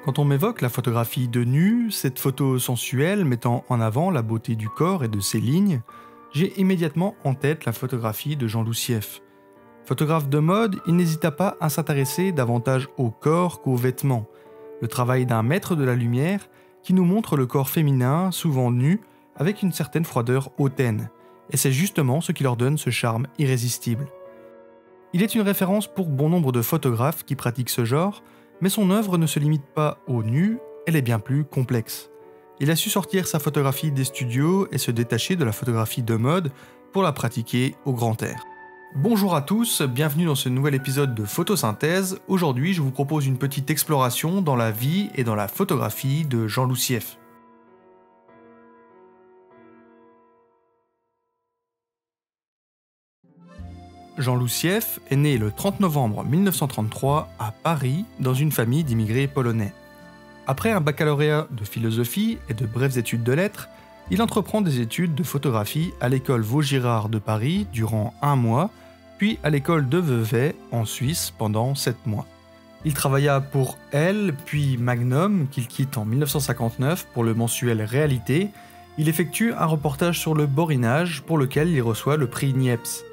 Quand on m'évoque la photographie de nu, cette photo sensuelle mettant en avant la beauté du corps et de ses lignes, j'ai immédiatement en tête la photographie de Jean Loussief. Photographe de mode, il n'hésita pas à s'intéresser davantage au corps qu'aux vêtements. Le travail d'un maître de la lumière qui nous montre le corps féminin, souvent nu, avec une certaine froideur hautaine. Et c'est justement ce qui leur donne ce charme irrésistible. Il est une référence pour bon nombre de photographes qui pratiquent ce genre, mais son œuvre ne se limite pas au nu, elle est bien plus complexe. Il a su sortir sa photographie des studios et se détacher de la photographie de mode pour la pratiquer au grand air. Bonjour à tous, bienvenue dans ce nouvel épisode de Photosynthèse. Aujourd'hui, je vous propose une petite exploration dans la vie et dans la photographie de Jean Loussief. Jean Loussief est né le 30 novembre 1933 à Paris dans une famille d'immigrés polonais. Après un baccalauréat de philosophie et de brèves études de lettres, il entreprend des études de photographie à l'école Vaugirard de Paris durant 1 mois, puis à l'école de Vevey en Suisse pendant 7 mois. Il travailla pour Elle, puis Magnum, qu'il quitte en 1959 pour le mensuel Réalité. Il effectue un reportage sur le borinage pour lequel il reçoit le prix Niepce.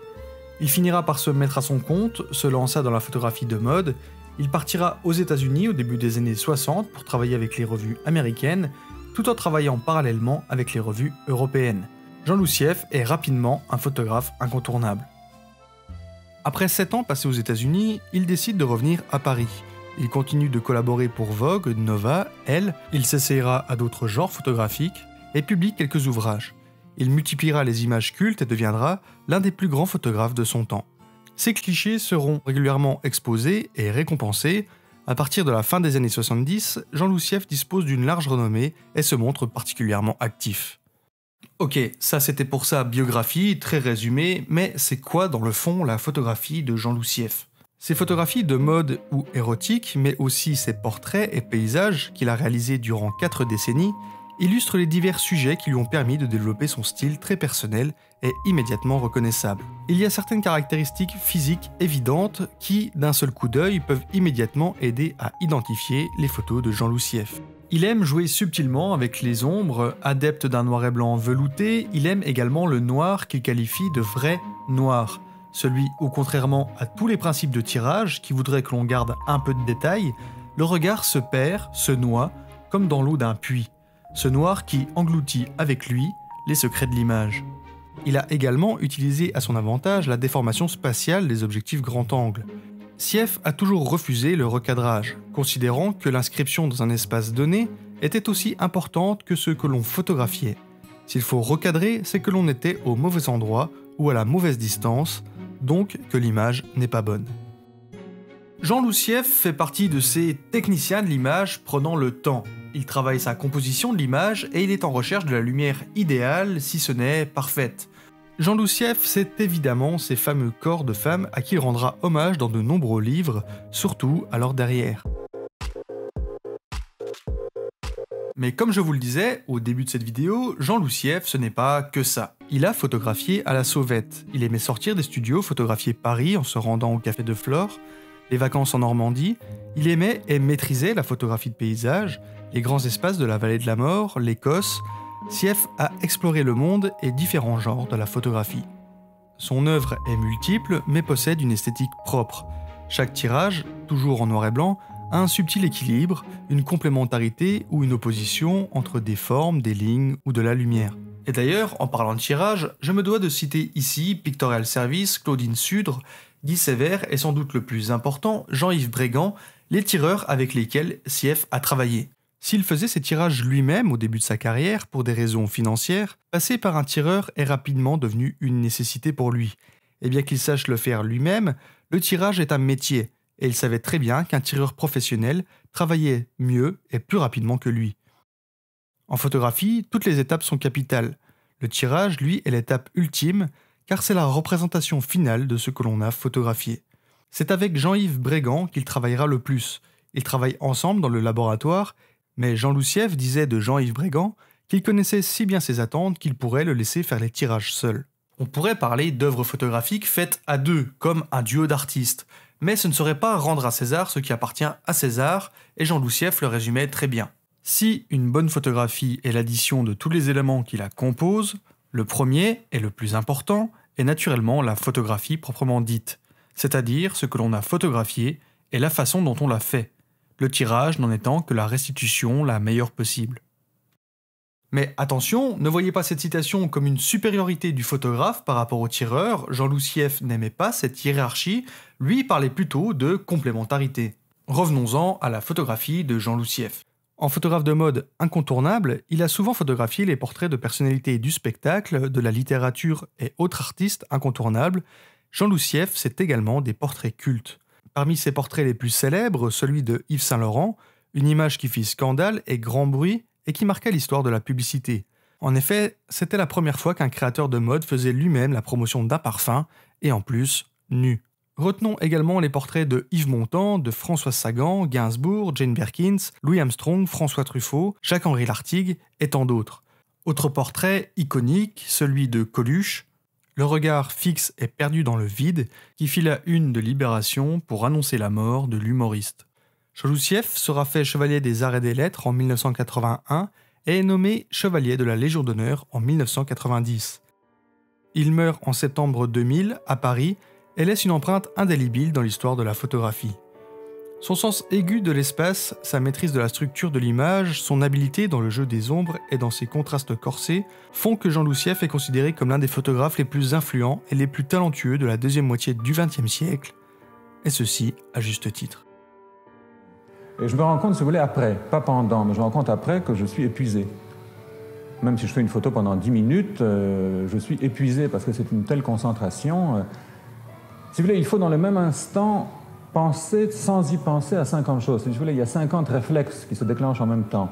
Il finira par se mettre à son compte, se lança dans la photographie de mode. Il partira aux États-Unis au début des années 60 pour travailler avec les revues américaines, tout en travaillant parallèlement avec les revues européennes. Jean Loussief est rapidement un photographe incontournable. Après 7 ans passés aux États-Unis, il décide de revenir à Paris. Il continue de collaborer pour Vogue, Nova, Elle, il s'essayera à d'autres genres photographiques et publie quelques ouvrages. Il multipliera les images cultes et deviendra l'un des plus grands photographes de son temps. Ces clichés seront régulièrement exposés et récompensés. À partir de la fin des années 70, Jean Loussief dispose d'une large renommée et se montre particulièrement actif. Ok, ça c'était pour sa biographie, très résumée, mais c'est quoi dans le fond la photographie de Jean Loussief ? Ses photographies de mode ou érotiques, mais aussi ses portraits et paysages qu'il a réalisés durant 4 décennies, illustre les divers sujets qui lui ont permis de développer son style très personnel et immédiatement reconnaissable. Il y a certaines caractéristiques physiques évidentes qui, d'un seul coup d'œil, peuvent immédiatement aider à identifier les photos de Jean Loussief. Il aime jouer subtilement avec les ombres, adepte d'un noir et blanc velouté, il aime également le noir qu'il qualifie de vrai noir. Celui où, contrairement à tous les principes de tirage qui voudraient que l'on garde un peu de détails, le regard se perd, se noie, comme dans l'eau d'un puits. Ce noir qui engloutit avec lui les secrets de l'image. Il a également utilisé à son avantage la déformation spatiale des objectifs grand angle. Sief a toujours refusé le recadrage, considérant que l'inscription dans un espace donné était aussi importante que ce que l'on photographiait. S'il faut recadrer, c'est que l'on était au mauvais endroit ou à la mauvaise distance, donc que l'image n'est pas bonne. Jean Loussief fait partie de ces techniciens de l'image prenant le temps. Il travaille sa composition de l'image et il est en recherche de la lumière idéale, si ce n'est parfaite. Jean Loussief, c'est évidemment ces fameux corps de femmes à qui il rendra hommage dans de nombreux livres, surtout à leur derrière. Mais comme je vous le disais au début de cette vidéo, Jean Loussief, ce n'est pas que ça. Il a photographié à la sauvette. Il aimait sortir des studios, photographier Paris en se rendant au Café de Flore, les vacances en Normandie. Il aimait et maîtrisait la photographie de paysage, les grands espaces de la vallée de la mort, l'Écosse. Sief a exploré le monde et différents genres de la photographie. Son œuvre est multiple, mais possède une esthétique propre. Chaque tirage, toujours en noir et blanc, a un subtil équilibre, une complémentarité ou une opposition entre des formes, des lignes ou de la lumière. Et d'ailleurs, en parlant de tirage, je me dois de citer ici Pictorial Service, Claudine Sudre, Guy Sévère et sans doute le plus important, Jean-Yves Brégant, les tireurs avec lesquels Sief a travaillé. S'il faisait ses tirages lui-même au début de sa carrière pour des raisons financières, passer par un tireur est rapidement devenu une nécessité pour lui. Et bien qu'il sache le faire lui-même, le tirage est un métier, et il savait très bien qu'un tireur professionnel travaillait mieux et plus rapidement que lui. En photographie, toutes les étapes sont capitales. Le tirage, lui, est l'étape ultime, car c'est la représentation finale de ce que l'on a photographié. C'est avec Jean-Yves Brégant qu'il travaillera le plus. Ils travaillent ensemble dans le laboratoire, mais Jean Loussief disait de Jean-Yves Brégant qu'il connaissait si bien ses attentes qu'il pourrait le laisser faire les tirages seul. On pourrait parler d'œuvres photographiques faites à deux, comme un duo d'artistes. Mais ce ne serait pas rendre à César ce qui appartient à César, et Jean Loussieff le résumait très bien. Si une bonne photographie est l'addition de tous les éléments qui la composent, le premier, et le plus important, est naturellement la photographie proprement dite, c'est-à-dire ce que l'on a photographié et la façon dont on l'a fait, le tirage n'en étant que la restitution la meilleure possible. Mais attention, ne voyez pas cette citation comme une supériorité du photographe par rapport au tireur, Jean Loussieff n'aimait pas cette hiérarchie, lui parlait plutôt de complémentarité. Revenons-en à la photographie de Jean Loussieff. En photographe de mode incontournable, il a souvent photographié les portraits de personnalités du spectacle, de la littérature et autres artistes incontournables. Jean Loussieff, c'est également des portraits cultes. Parmi ses portraits les plus célèbres, celui de Yves Saint-Laurent, une image qui fit scandale et grand bruit et qui marqua l'histoire de la publicité. En effet, c'était la première fois qu'un créateur de mode faisait lui-même la promotion d'un parfum, et en plus, nu. Retenons également les portraits de Yves Montand, de Françoise Sagan, Gainsbourg, Jane Birkins, Louis Armstrong, François Truffaut, Jacques-Henri Lartigue et tant d'autres. Autre portrait iconique, celui de Coluche, le regard fixe et perdu dans le vide, qui fit la une de Libération pour annoncer la mort de l'humoriste. Jean Loussieff sera fait chevalier des Arts et des Lettres en 1981 et est nommé chevalier de la Légion d'honneur en 1990. Il meurt en septembre 2000 à Paris et laisse une empreinte indélébile dans l'histoire de la photographie. Son sens aigu de l'espace, sa maîtrise de la structure de l'image, son habileté dans le jeu des ombres et dans ses contrastes corsés font que Jean Loussieff est considéré comme l'un des photographes les plus influents et les plus talentueux de la deuxième moitié du XXe siècle, et ceci à juste titre. Et je me rends compte, si vous voulez, après, pas pendant, mais je me rends compte après que je suis épuisé. Même si je fais une photo pendant 10 minutes, je suis épuisé parce que c'est une telle concentration. Si vous voulez, il faut dans le même instant penser, sans y penser, à 50 choses. Si vous voulez, il y a 50 réflexes qui se déclenchent en même temps.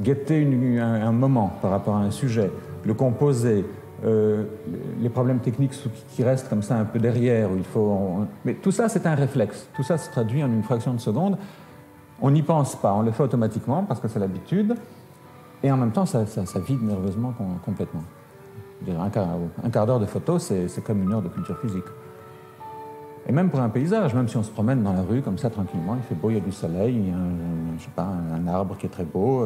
Guetter un moment par rapport à un sujet, le composer, les problèmes techniques qui restent comme ça un peu derrière. Où il faut, mais tout ça, c'est un réflexe. Tout ça se traduit en une fraction de seconde. On n'y pense pas, on le fait automatiquement parce que c'est l'habitude. Et en même temps, ça vide nerveusement complètement. Un quart d'heure de photo, c'est comme une heure de culture physique. Et même pour un paysage, même si on se promène dans la rue comme ça tranquillement, il fait beau, il y a du soleil, il y a je sais pas, un arbre qui est très beau.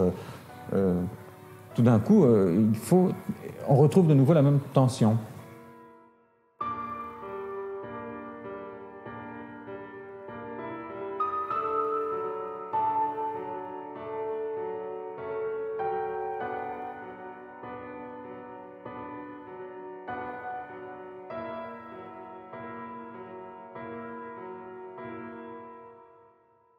Tout d'un coup, on retrouve de nouveau la même tension.